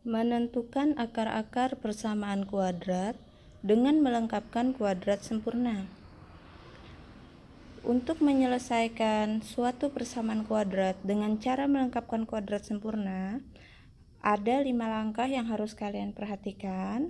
Menentukan akar-akar persamaan kuadrat dengan melengkapkan kuadrat sempurna. Untuk menyelesaikan suatu persamaan kuadrat dengan cara melengkapkan kuadrat sempurna, ada 5 langkah yang harus kalian perhatikan.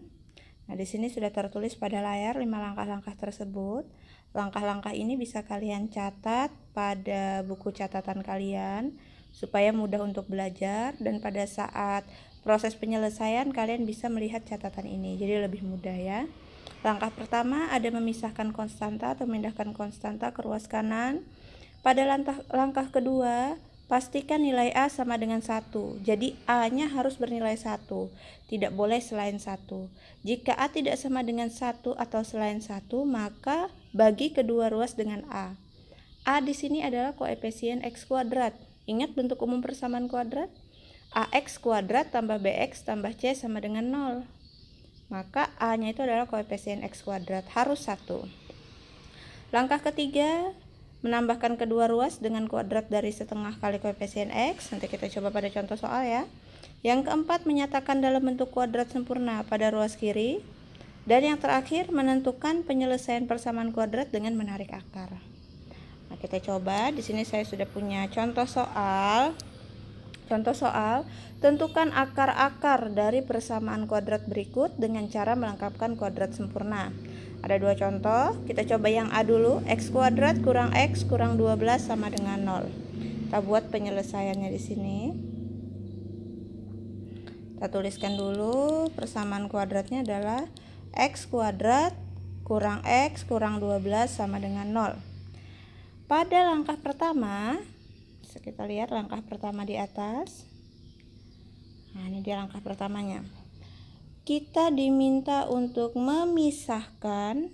Nah, di sini sudah tertulis pada layar 5 langkah-langkah tersebut. Langkah-langkah ini bisa kalian catat pada buku catatan kalian supaya mudah untuk belajar, dan pada saat proses penyelesaian kalian bisa melihat catatan ini, jadi lebih mudah ya. Langkah pertama ada memisahkan konstanta atau memindahkan konstanta ke ruas kanan. Pada langkah kedua, pastikan nilai A sama dengan 1. Jadi A-nya harus bernilai 1, tidak boleh selain 1. Jika A tidak sama dengan 1 atau selain 1, maka bagi kedua ruas dengan A. A di sini adalah koefisien X kuadrat. Ingat bentuk umum persamaan kuadrat? AX kuadrat tambah BX tambah C sama dengan 0. Maka A-nya itu adalah koefisien X kuadrat, harus 1. Langkah ketiga, menambahkan kedua ruas dengan kuadrat dari setengah kali koefisien X. Nanti kita coba pada contoh soal ya. Yang keempat, menyatakan dalam bentuk kuadrat sempurna pada ruas kiri. Dan yang terakhir, menentukan penyelesaian persamaan kuadrat dengan menarik akar. Nah, kita coba. Di sini saya sudah punya contoh soal. Contoh soal, tentukan akar-akar dari persamaan kuadrat berikut dengan cara melengkapkan kuadrat sempurna. Ada 2 contoh, kita coba yang A dulu. X kuadrat kurang X kurang 12 sama dengan 0. Kita buat penyelesaiannya di sini. Kita tuliskan dulu persamaan kuadratnya adalah X kuadrat kurang X kurang 12 sama dengan 0. Pada langkah pertama, kita lihat langkah pertama di atas. Nah, ini dia langkah pertamanya. Kita diminta untuk memisahkan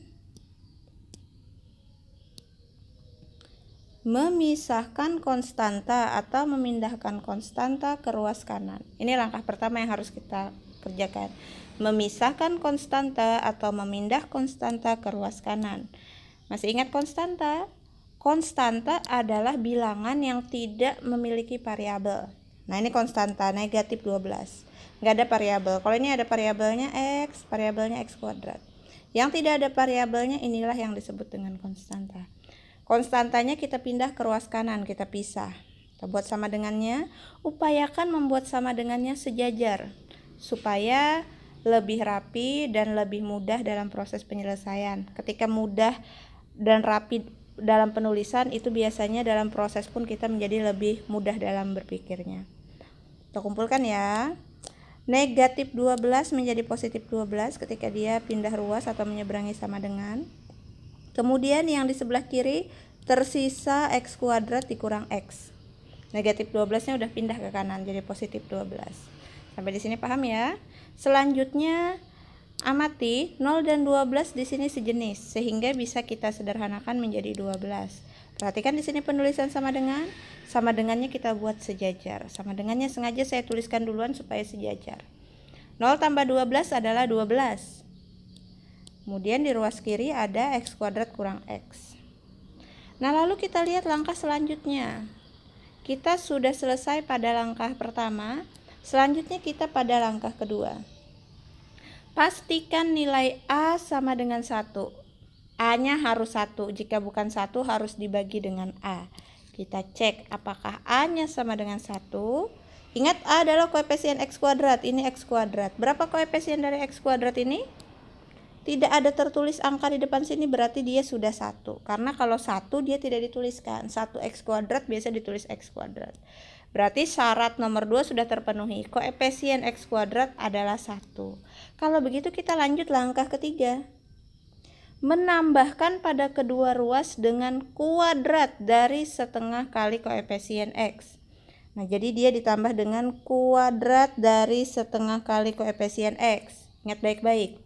konstanta atau memindahkan konstanta ke ruas kanan. Ini langkah pertama yang harus kita kerjakan. Memisahkan konstanta atau memindah konstanta ke ruas kanan. Masih ingat konstanta? Konstanta adalah bilangan yang tidak memiliki variabel. Nah, ini konstanta negatif 12. Nggak ada variabel. Kalau ini ada variabelnya X, variabelnya X kuadrat. Yang tidak ada variabelnya inilah yang disebut dengan konstanta. Konstantanya kita pindah ke ruas kanan, kita pisah. Kita buat sama dengannya. Upayakan membuat sama dengannya sejajar supaya lebih rapi dan lebih mudah dalam proses penyelesaian. Ketika mudah dan rapi dalam penulisan, itu biasanya dalam proses pun kita menjadi lebih mudah dalam berpikirnya. Kita kumpulkan ya. Negatif 12 menjadi positif 12 ketika dia pindah ruas atau menyeberangi sama dengan. Kemudian yang di sebelah kiri tersisa X kuadrat dikurang X. Negatif 12-nya udah pindah ke kanan jadi positif 12. Sampai di sini paham ya? Selanjutnya amati 0 dan 12 di sini sejenis sehingga bisa kita sederhanakan menjadi 12. Perhatikan di sini penulisan sama dengannya kita buat sejajar. Sama dengannya sengaja saya tuliskan duluan supaya sejajar. 0 tambah 12 adalah 12. Kemudian di ruas kiri ada X kuadrat kurang X. Nah, lalu kita lihat langkah selanjutnya. Kita sudah selesai pada langkah pertama. Selanjutnya kita pada langkah kedua. Pastikan nilai A sama dengan 1. A-nya harus 1. Jika bukan 1 harus dibagi dengan A. Kita cek apakah A-nya sama dengan 1. Ingat A adalah koefisien X kuadrat. Ini X kuadrat. Berapa koefisien dari X kuadrat ini? Tidak ada tertulis angka di depan sini, berarti dia sudah 1. Karena kalau 1 dia tidak dituliskan. 1X kuadrat biasa ditulis X kuadrat. Berarti syarat nomor 2 sudah terpenuhi. Koefisien X kuadrat adalah 1. Kalau begitu kita lanjut langkah ketiga. Menambahkan pada kedua ruas dengan kuadrat dari setengah kali koefisien X. Nah, jadi dia ditambah dengan kuadrat dari setengah kali koefisien X. Ingat baik-baik.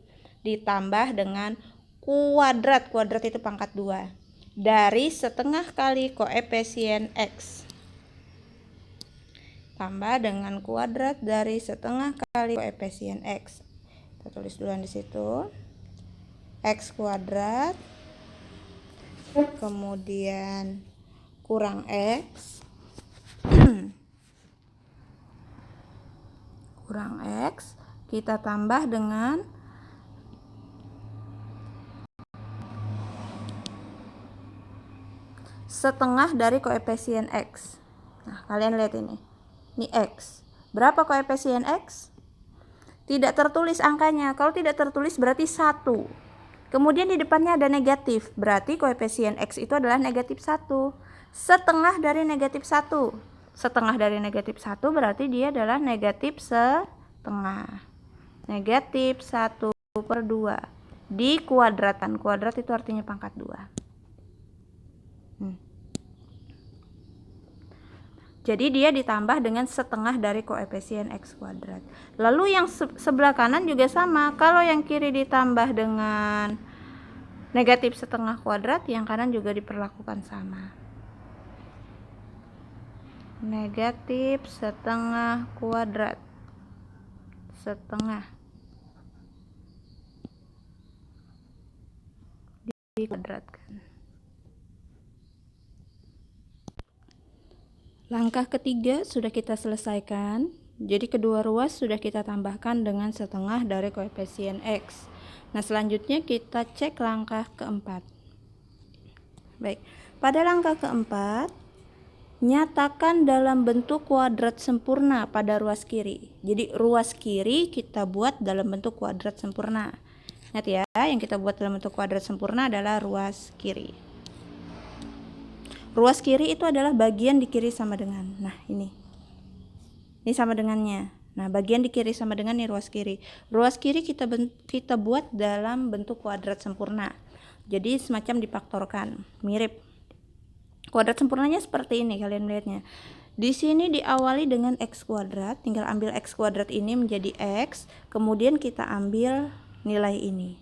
Ditambah dengan kuadrat. Kuadrat itu pangkat 2. Dari setengah kali koefisien X. Tambah dengan kuadrat dari setengah kali koefisien X. Kita tulis duluan di situ. X kuadrat. Kemudian kurang X. kurang X, kita tambah dengan setengah dari koefisien X. Nah, kalian lihat ini X. Berapa koefisien X? Tidak tertulis angkanya. Kalau tidak tertulis berarti 1. Kemudian di depannya ada negatif. Berarti koefisien X itu adalah negatif 1. Setengah dari negatif 1. Setengah dari negatif 1 berarti dia adalah negatif setengah. Negatif 1/2. Dikuadratkan. Kuadrat itu artinya pangkat 2. Jadi dia ditambah dengan setengah dari koefisien X kuadrat. Lalu yang sebelah kanan juga sama. Kalau yang kiri ditambah dengan negatif setengah kuadrat, yang kanan juga diperlakukan sama. Negatif setengah kuadrat. Setengah dikuadratkan. Langkah ketiga sudah kita selesaikan. Jadi kedua ruas sudah kita tambahkan dengan setengah dari koefisien X. Nah, selanjutnya kita cek langkah keempat. Baik, pada langkah keempat, nyatakan dalam bentuk kuadrat sempurna pada ruas kiri. Jadi ruas kiri kita buat dalam bentuk kuadrat sempurna. Ingat ya, yang kita buat dalam bentuk kuadrat sempurna adalah ruas kiri. Ruas kiri itu adalah bagian di kiri sama dengan. Nah, ini sama dengannya. Nah, bagian di kiri sama dengan nih ruas kiri. Ruas kiri kita buat dalam bentuk kuadrat sempurna. Jadi semacam difaktorkan, mirip. Kuadrat sempurnanya seperti ini, kalian melihatnya. Di sini diawali dengan X kuadrat, tinggal ambil X kuadrat ini menjadi X, kemudian kita ambil nilai ini.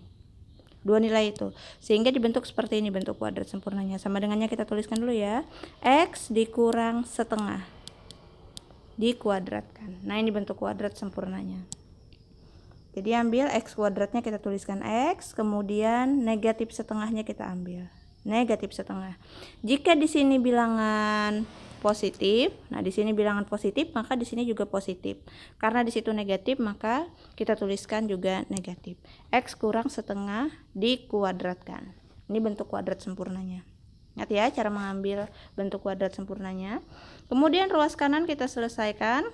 Dua nilai itu, sehingga dibentuk seperti ini bentuk kuadrat sempurnanya. Sama dengannya kita tuliskan dulu ya, X dikurang setengah dikuadratkan. Nah, ini bentuk kuadrat sempurnanya. Jadi ambil X kuadratnya kita tuliskan X, kemudian negatif setengahnya kita ambil negatif setengah. Jika di sini bilangan positif, nah di sini bilangan positif, maka di sini juga positif. Karena di situ negatif, maka kita tuliskan juga negatif. X kurang setengah dikuadratkan. Ini bentuk kuadrat sempurnanya. Ingat ya cara mengambil bentuk kuadrat sempurnanya. Kemudian ruas kanan kita selesaikan.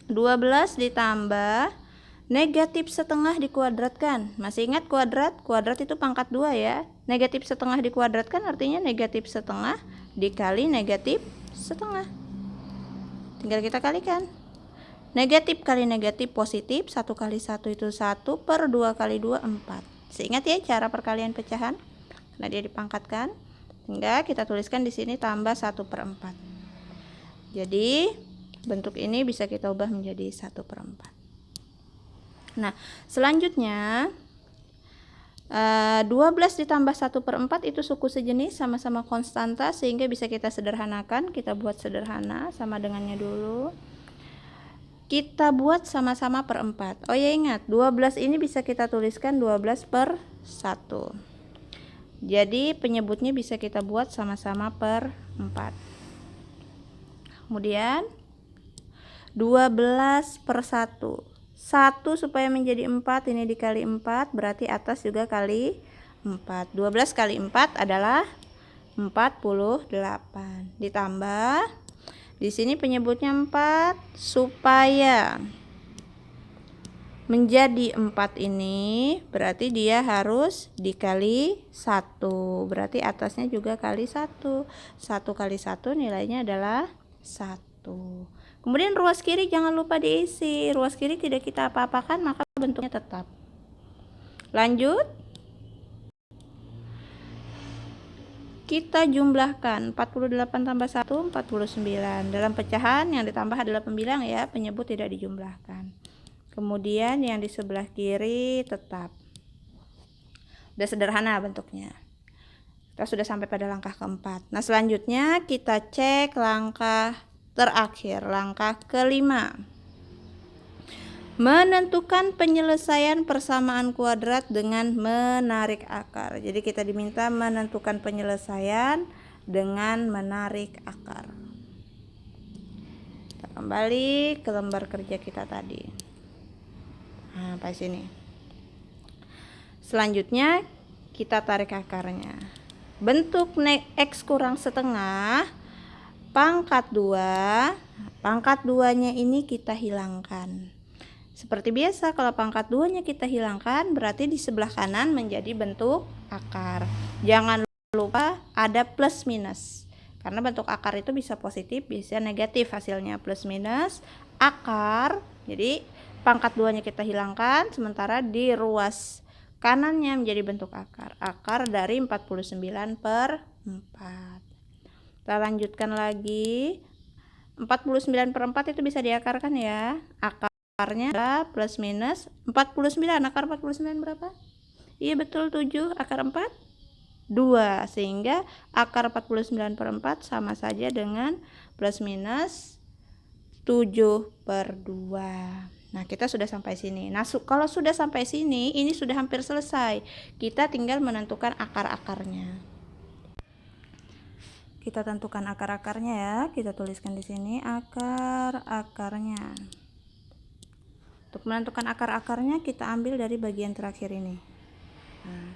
12 ditambah negatif setengah dikuadratkan. Masih ingat kuadrat? Kuadrat itu pangkat 2 ya. Negatif setengah dikuadratkan artinya negatif setengah dikali negatif setengah. Tinggal kita kalikan. Negatif kali negatif positif. 1 kali 1 itu 1, per 2 kali 2 4. Ingat ya cara perkalian pecahan. Karena dia dipangkatkan. Hingga kita tuliskan di sini tambah 1/4. Jadi bentuk ini bisa kita ubah menjadi 1/4. Nah, selanjutnya 12 ditambah 1/4 itu suku sejenis, sama-sama konstanta, sehingga bisa kita sederhanakan. Kita buat sederhana, sama dengannya dulu. Kita buat sama-sama per 4. Oh ya, ingat 12 ini bisa kita tuliskan 12/1. Jadi penyebutnya bisa kita buat sama-sama per 4. Kemudian 12/1. 1 supaya menjadi 4, ini dikali 4, berarti atas juga kali 4. 12 kali 4 adalah 48. Ditambah, di sini penyebutnya 4, supaya menjadi 4 ini, berarti dia harus dikali 1. Berarti atasnya juga kali 1. 1 kali 1 nilainya adalah 1. Kemudian ruas kiri jangan lupa diisi. Ruas kiri tidak kita apa-apakan, maka bentuknya tetap. Lanjut. Kita jumlahkan 48 tambah 1, 49. Dalam pecahan yang ditambah adalah pembilang ya, penyebut tidak dijumlahkan. Kemudian yang di sebelah kiri tetap. Udah sederhana bentuknya. Kita sudah sampai pada langkah keempat. Nah, selanjutnya kita cek langkah terakhir, langkah kelima. Menentukan penyelesaian persamaan kuadrat dengan menarik akar. Jadi kita diminta menentukan penyelesaian dengan menarik akar. Kita kembali ke lembar kerja kita tadi. Nah, sampai sini. Selanjutnya kita tarik akarnya. Bentuk X kurang setengah pangkat 2. Pangkat 2-nya ini kita hilangkan. Seperti biasa, kalau pangkat 2-nya kita hilangkan, berarti di sebelah kanan menjadi bentuk akar. Jangan lupa ada plus minus. Karena bentuk akar itu bisa positif, bisa negatif hasilnya. Plus minus akar. Jadi pangkat 2-nya kita hilangkan, sementara di ruas kanannya menjadi bentuk akar. Akar dari 49/4. Kita lanjutkan lagi. 49/4 itu bisa diakarkan ya. Akarnya adalah plus minus 49. Akar 49 berapa? Iya betul, 7. Akar 4 2. Sehingga akar 49/4 sama saja dengan plus minus 7/2. Nah, kita sudah sampai sini. Nah, kalau sudah sampai sini, ini sudah hampir selesai. Kita tinggal menentukan akar-akarnya. Kita tentukan akar-akarnya ya. Kita tuliskan di sini akar-akarnya. Untuk menentukan akar-akarnya, kita ambil dari bagian terakhir ini. Nah,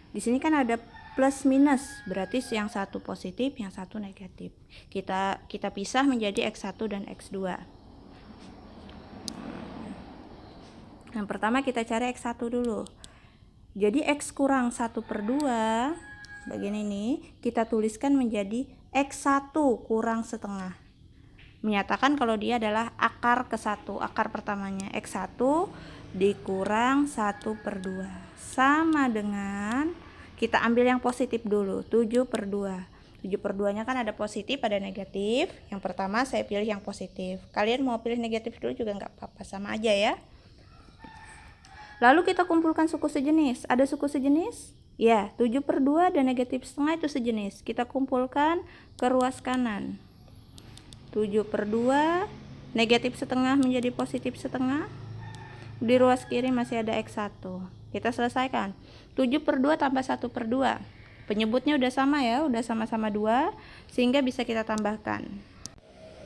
di sini kan ada plus minus, berarti yang satu positif, yang satu negatif. Kita pisah menjadi X1 dan X2. Yang pertama kita cari X1 dulu. Jadi X kurang 1/2 bagian ini kita tuliskan menjadi X1 kurang setengah. Menyatakan kalau dia adalah akar ke-1, akar pertamanya. X1 dikurang 1/2 sama dengan, kita ambil yang positif dulu, 7/2. 7/2 nya kan ada positif, ada negatif. Yang pertama saya pilih yang positif. Kalian mau pilih negatif dulu juga nggak apa-apa, sama aja ya. Lalu kita kumpulkan suku sejenis. Ada suku sejenis? Ya, 7/2 dan negatif setengah itu sejenis. Kita kumpulkan ke ruas kanan. 7/2 negatif setengah menjadi positif setengah. Di ruas kiri masih ada X1. Kita selesaikan. 7/2 tambah 1/2. Penyebutnya udah sama ya, udah sama-sama 2, sehingga bisa kita tambahkan.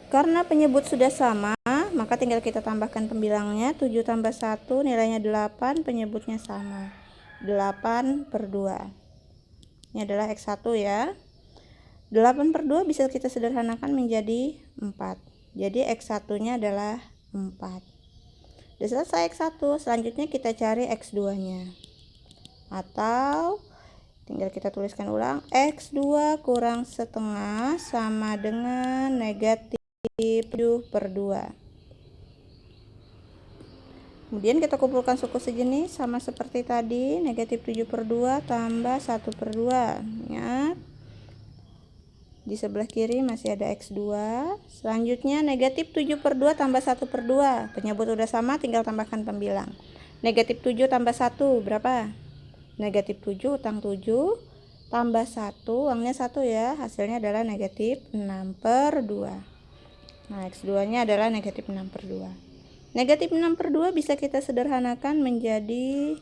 Karena penyebut sudah sama, maka tinggal kita tambahkan pembilangnya. 7 tambah 1 nilainya 8, penyebutnya sama, 8/2. Ini adalah X1 ya. 8/2 bisa kita sederhanakan menjadi 4. Jadi X1 nya adalah 4. Sudah selesai X1. Selanjutnya kita cari X2 nya, atau tinggal kita tuliskan ulang, X2 kurang setengah sama dengan negatif 7/2. Kemudian kita kumpulkan suku sejenis sama seperti tadi, negatif 7/2 tambah 1/2. Ingat, di sebelah kiri masih ada X2. Selanjutnya negatif 7/2 tambah 1/2. Penyebut udah sama, tinggal tambahkan pembilang. Negatif 7 tambah 1 berapa? Negatif 7 utang 7 tambah 1, uangnya 1 ya, hasilnya adalah negatif 6/2. Nah, X2 nya adalah negatif 6/2. Negatif 6/2 bisa kita sederhanakan menjadi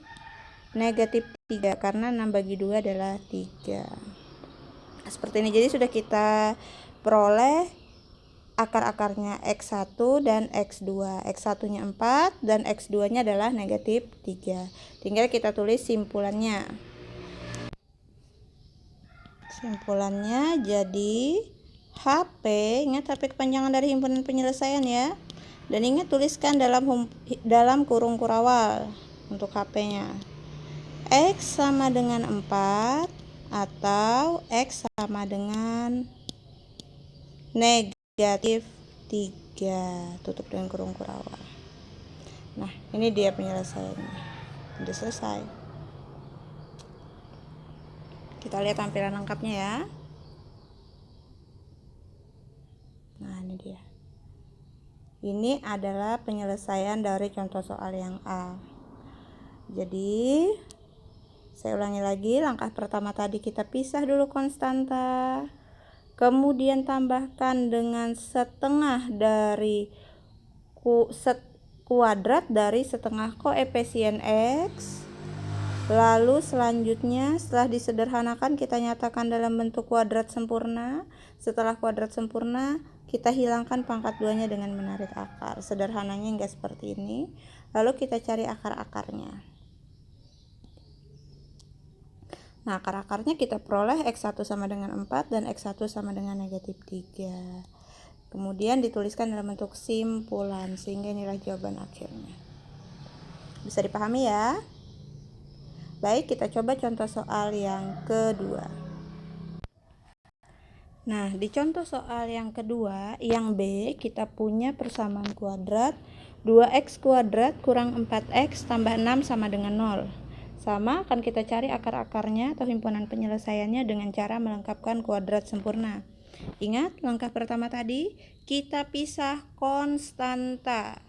negatif 3, karena 6 bagi 2 adalah 3. Seperti ini. Jadi sudah kita peroleh akar-akarnya X1 dan X2. X1 nya 4 dan X2 nya adalah negatif 3. Tinggal kita tulis simpulannya. Simpulannya jadi HP, ingat HP kepanjangan dari himpunan penyelesaian ya. Dan ingat tuliskan dalam kurung kurawal untuk HP-nya. X sama dengan 4 atau X sama dengan negatif 3. Tutup dengan kurung kurawal. Nah, ini dia penyelesaiannya. Sudah selesai. Kita lihat tampilan lengkapnya ya. Nah, ini dia. Ini adalah penyelesaian dari contoh soal yang A. Jadi, saya ulangi lagi. Langkah pertama tadi kita pisah dulu konstanta. Kemudian tambahkan dengan setengah dari kuadrat dari setengah koefisien X. Lalu selanjutnya setelah disederhanakan kita nyatakan dalam bentuk kuadrat sempurna. Setelah kuadrat sempurna kita hilangkan pangkat 2-nya dengan menarik akar. Sederhananya enggak seperti ini. Lalu kita cari akar-akarnya. Nah, akar-akarnya kita peroleh X1 sama dengan 4 dan X1 sama dengan negatif 3. Kemudian dituliskan dalam bentuk simpulan, sehingga inilah jawaban akhirnya. Bisa dipahami ya? Baik, kita coba contoh soal yang kedua. Nah, di contoh soal yang kedua, yang B, kita punya persamaan kuadrat 2x kuadrat kurang 4x tambah 6 sama dengan 0. Sama, akan kita cari akar-akarnya atau himpunan penyelesaiannya dengan cara melengkapkan kuadrat sempurna. Ingat, langkah pertama tadi, kita pisah konstanta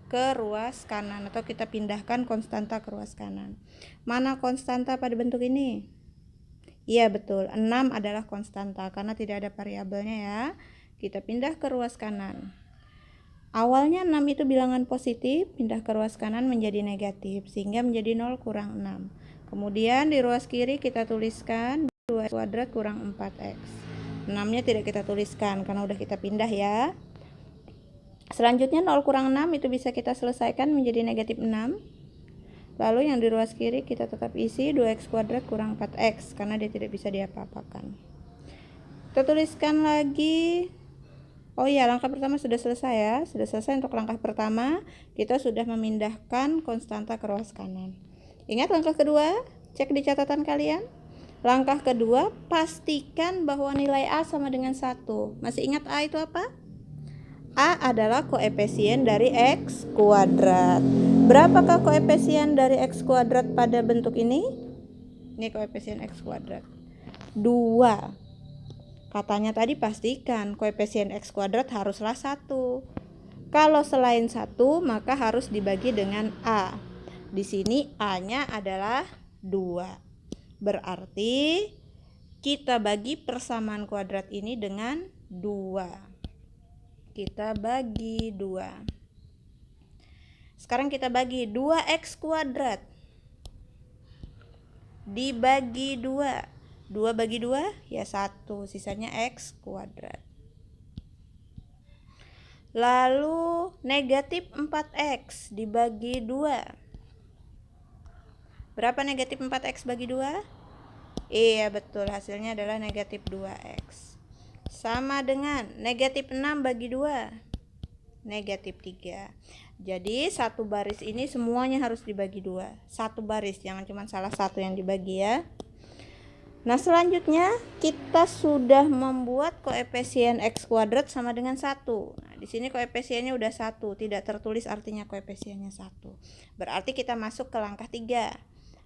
ke ruas kanan atau kita pindahkan konstanta ke ruas kanan. Mana konstanta pada bentuk ini? Iya betul, 6 adalah konstanta karena tidak ada variabelnya ya. Kita pindah ke ruas kanan. Awalnya 6 itu bilangan positif, pindah ke ruas kanan menjadi negatif, sehingga menjadi 0 kurang 6. Kemudian di ruas kiri kita tuliskan 2x kuadrat kurang 4x. 6-nya tidak kita tuliskan karena udah kita pindah ya. Selanjutnya 0 kurang 6 itu bisa kita selesaikan menjadi negatif 6. Lalu yang di ruas kiri kita tetap isi 2x kuadrat kurang 4x karena dia tidak bisa diapa-apakan. Kita tuliskan lagi. Oh iya, langkah pertama sudah selesai ya. Sudah selesai untuk langkah pertama. Kita sudah memindahkan konstanta ke ruas kanan. Ingat langkah kedua? Cek di catatan kalian. Langkah kedua, pastikan bahwa nilai A sama dengan 1. Masih ingat A itu apa? A adalah koefisien dari X kuadrat. Berapakah koefisien dari X kuadrat pada bentuk ini? Ini koefisien X kuadrat 2. Katanya tadi pastikan koefisien X kuadrat haruslah 1. Kalau selain 1 maka harus dibagi dengan A. Di sini A-nya adalah 2. Berarti kita bagi persamaan kuadrat ini dengan 2. Kita bagi 2. Sekarang kita bagi 2x kuadrat dibagi 2. 2 bagi 2 ya 1, sisanya x kuadrat. Lalu negatif 4x dibagi 2. Berapa negatif 4x bagi 2? Iya betul, hasilnya adalah negatif 2x. Sama dengan negatif 6 bagi 2. Negatif 3. Jadi satu baris ini semuanya harus dibagi 2. Satu baris, jangan cuma salah satu yang dibagi ya. Nah selanjutnya kita sudah membuat koefisien X kuadrat sama dengan 1. Nah di sini koefisiennya udah 1, tidak tertulis artinya koefisiennya 1. Berarti kita masuk ke langkah 3.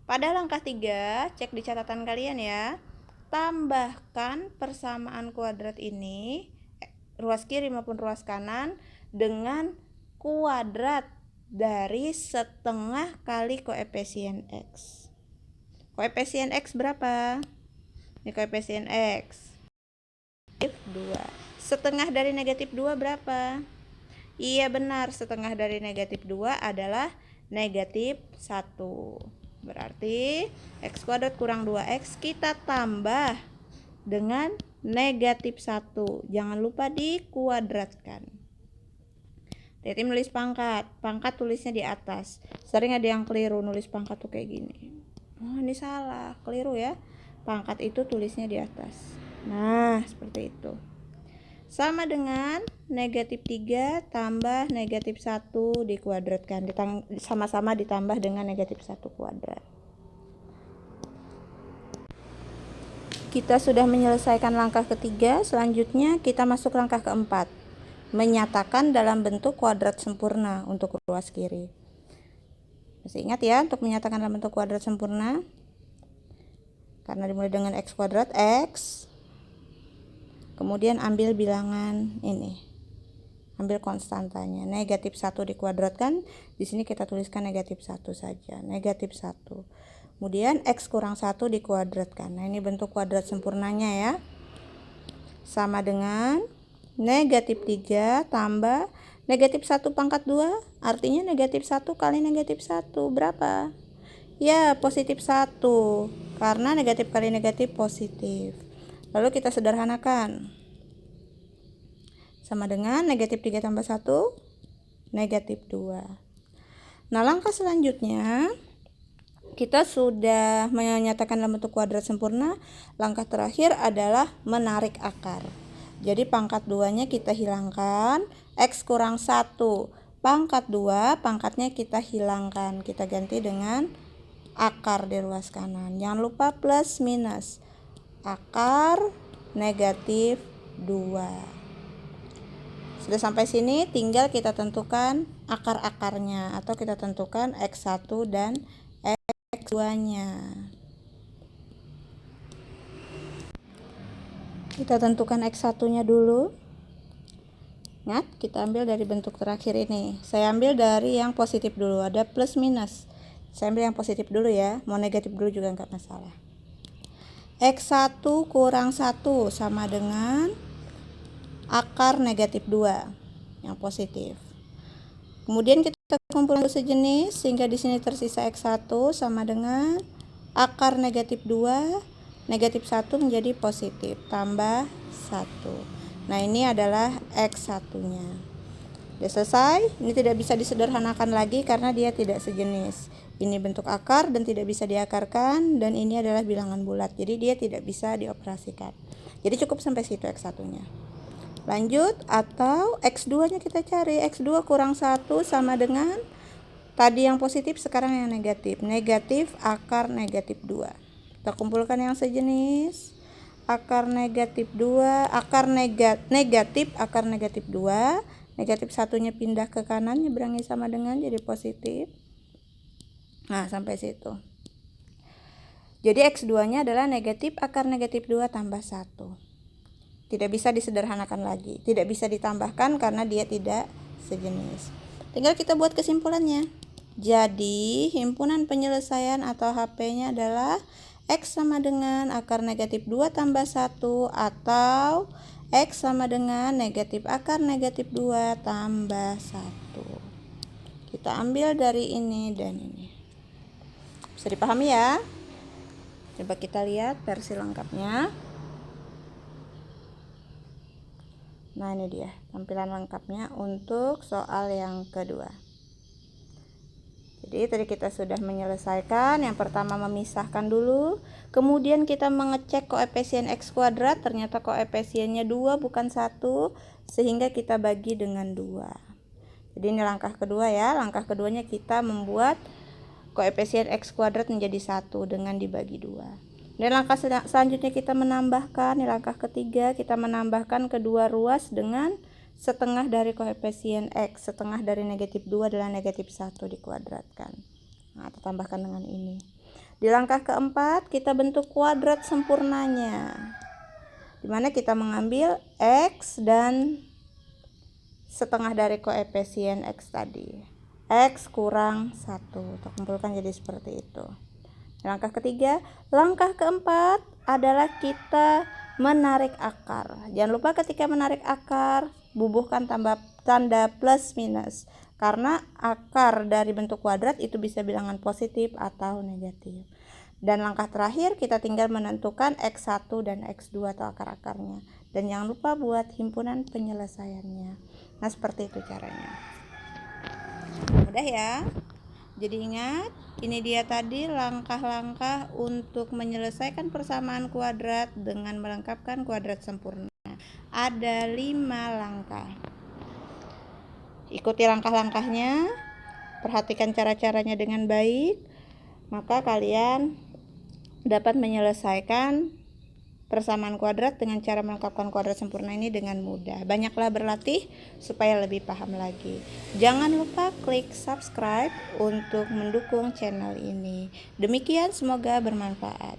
Pada langkah 3, cek di catatan kalian ya. Tambahkan persamaan kuadrat ini, ruas kiri maupun ruas kanan, dengan kuadrat dari setengah kali koefisien X. Koefisien X berapa? Ini koefisien X. Negatif 2. Setengah dari negatif 2 berapa? Iya benar, setengah dari negatif 2 adalah negatif 1. Berarti X kuadrat kurang 2X kita tambah dengan negatif 1. Jangan lupa dikuadratkan. Teti nulis pangkat. Pangkat tulisnya di atas. Sering ada yang keliru nulis pangkat tuh kayak gini. Oh ini salah, keliru ya. Pangkat itu tulisnya di atas. Nah seperti itu. Sama dengan negatif 3 tambah negatif 1 dikuadratkan. Sama-sama ditambah dengan negatif 1 kuadrat. Kita sudah menyelesaikan langkah ketiga. Selanjutnya kita masuk langkah keempat. Menyatakan dalam bentuk kuadrat sempurna untuk ruas kiri. Masih ingat ya untuk menyatakan dalam bentuk kuadrat sempurna? Karena dimulai dengan X kuadrat, X. Kemudian ambil bilangan ini. Ambil konstantanya. Negatif 1 dikuadratkan. Di sini kita tuliskan negatif 1 saja. Negatif 1. Kemudian X kurang 1 dikuadratkan. Nah ini bentuk kuadrat sempurnanya ya. Sama dengan negatif 3 tambah negatif 1 pangkat 2. Artinya negatif 1 kali negatif 1. Berapa? Ya positif 1. Karena negatif kali negatif positif. Lalu kita sederhanakan. sama dengan negatif 3 tambah 1, negatif 2. Nah, langkah selanjutnya kita sudah menyatakan dalam bentuk kuadrat sempurna. Langkah terakhir adalah menarik akar. Jadi pangkat 2-nya kita hilangkan, X kurang 1. Pangkat 2, pangkatnya kita hilangkan. Kita ganti dengan akar di ruas kanan. Jangan lupa plus minus. Akar negatif 2. Sudah sampai sini, tinggal kita tentukan akar-akarnya atau kita tentukan X1 dan X2-nya. Kita tentukan X1-nya dulu. Ingat, kita ambil dari bentuk terakhir ini. Saya ambil dari yang positif dulu, ada plus minus. Saya ambil yang positif dulu ya, mau negatif dulu juga nggak masalah. X1 kurang 1 sama dengan akar negatif 2 yang positif. Kemudian kita kumpulkan sejenis sehingga di sini tersisa X1 sama dengan akar negatif 2, negatif 1 menjadi positif, tambah 1. Nah, ini adalah X1-nya. Sudah selesai. Ini tidak bisa disederhanakan lagi karena dia tidak sejenis. Ini bentuk akar dan tidak bisa diakarkan, dan ini adalah bilangan bulat. Jadi dia tidak bisa dioperasikan. Jadi cukup sampai situ X1-nya. Lanjut, atau X2-nya kita cari. X2 kurang 1 sama dengan tadi yang positif, sekarang yang negatif. Negatif akar negatif 2. Kita kumpulkan yang sejenis. Akar negatif 2, akar negatif akar negatif 2. Negatif 1-nya pindah ke kanan, nyeberangi sama dengan jadi positif. Nah, sampai situ. Jadi X2-nya adalah negatif akar negatif 2 tambah 1. Tidak bisa disederhanakan lagi, tidak bisa ditambahkan karena dia tidak sejenis. Tinggal kita buat kesimpulannya. Jadi himpunan penyelesaian atau HP-nya adalah X sama dengan akar negatif 2 tambah 1 atau X sama dengan negatif akar negatif 2 tambah 1. Kita ambil dari ini dan ini. Bisa dipahami ya? Coba kita lihat versi lengkapnya. Nah, ini dia tampilan lengkapnya untuk soal yang kedua. Jadi tadi kita sudah menyelesaikan. Yang pertama memisahkan dulu, kemudian kita mengecek koefisien X kuadrat, ternyata koefisiennya 2 bukan 1, sehingga kita bagi dengan 2. Jadi ini langkah kedua ya. Langkah keduanya kita membuat koefisien X kuadrat menjadi 1 dengan dibagi 2. Dan langkah selanjutnya kita menambahkan, di langkah ketiga kita menambahkan kedua ruas dengan setengah dari koefisien X. Setengah dari negatif 2 adalah negatif 1 dikuadratkan. Nah, kita tambahkan dengan ini. Di langkah keempat kita bentuk kuadrat sempurnanya, dimana kita mengambil X dan setengah dari koefisien X tadi. X kurang 1. Kita kumpulkan jadi seperti itu. Langkah ketiga, langkah keempat adalah kita menarik akar. Jangan lupa ketika menarik akar, bubuhkan tanda plus minus. Karena akar dari bentuk kuadrat itu bisa bilangan positif atau negatif. Dan langkah terakhir kita tinggal menentukan X1 dan X2 atau akar-akarnya. Dan jangan lupa buat himpunan penyelesaiannya. Nah, seperti itu caranya. Mudah ya? Jadi ingat, ini dia tadi langkah-langkah untuk menyelesaikan persamaan kuadrat dengan melengkapkan kuadrat sempurna. Ada 5 langkah. Ikuti langkah-langkahnya, perhatikan cara-caranya dengan baik, maka kalian dapat menyelesaikan persamaan kuadrat dengan cara melengkapkan kuadrat sempurna ini dengan mudah. Banyaklah berlatih supaya lebih paham lagi. Jangan lupa klik subscribe untuk mendukung channel ini. Demikian, semoga bermanfaat.